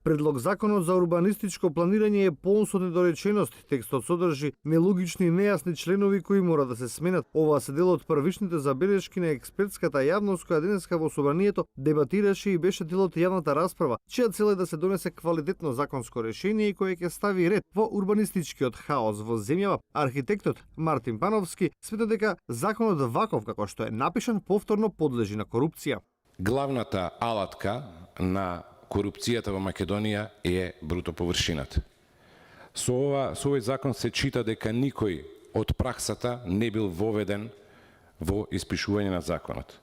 Предлог законот за урбанистичко планирање е полн со недореченост. Текстот содржи нелогични и нејасни членови кои мора да се сменат. Ова се дел од првичните забелешки на експертската јавност која денеска во собранието дебатираше и беше дел од јавната расправа, чија цел е да се донесе квалитетно законско решение кое ќе стави ред во урбанистичкиот хаос во земјава. Архитектот Мартин Пановски смета дека законот ваков како што е напишан повторно подлежи на корупција. Главната алатка на корупцијата во Македонија е бруто површината. Со овој закон се чита дека никој од праксата не бил воведен во испишување на законот.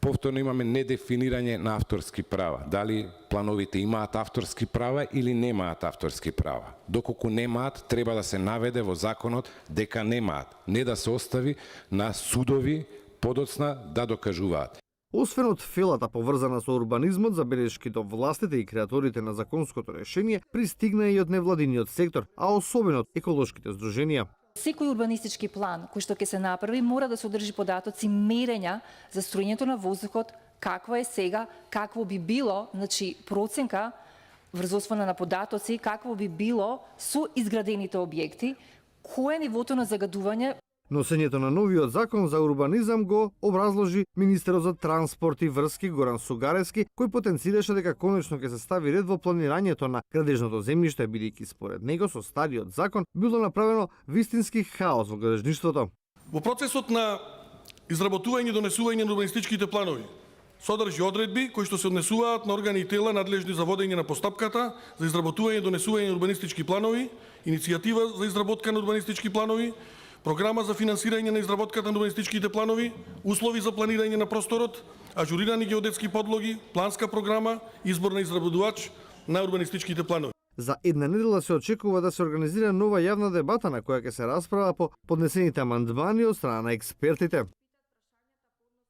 Повторно имаме недефинирање на авторски права. Дали плановите имаат авторски права или немаат авторски права. Доколку немаат, треба да се наведе во законот дека немаат, не да се остави на судови подоцна да докажуваат. Освен од фелата поврзана со урбанизмот, забелешки до властите и креаторите на законското решение пристигна и од невладиниот сектор, а особено од еколошките здруженија. Секој урбанистички план кој што ќе се направи мора да содржи податоци мерења за струјењето на воздухот, какво е сега, какво би било, значи проценка врз основа на податоци, какво би било со изградените објекти, кое е нивото на загадување. Носењето на новиот закон за урбанизам го образложи министерот за транспорт и врски Горан Сугаревски, кој потенцираше дека конечно ќе се стави ред во планирањето на градежното земјиште, бидејќи според него со стариот закон било направено вистински хаос во градежништвото. Во процесот на изработување и донесување на урбанистичките планови содржи одредби кои што се однесуваат на органи и тела надлежни за водење на постапката за изработување и донесување на урбанистички планови, иницијатива за изработка на урбанистички планови, програма за финансирање на изработката на урбанистичките планови, услови за планирање на просторот, ажурирани геодетски подлоги, планска програма, избор на изработувач на урбанистичките планови. За една недела се очекува да се организира нова јавна дебата на која ќе се расправа по поднесените амандмани од страна на експертите.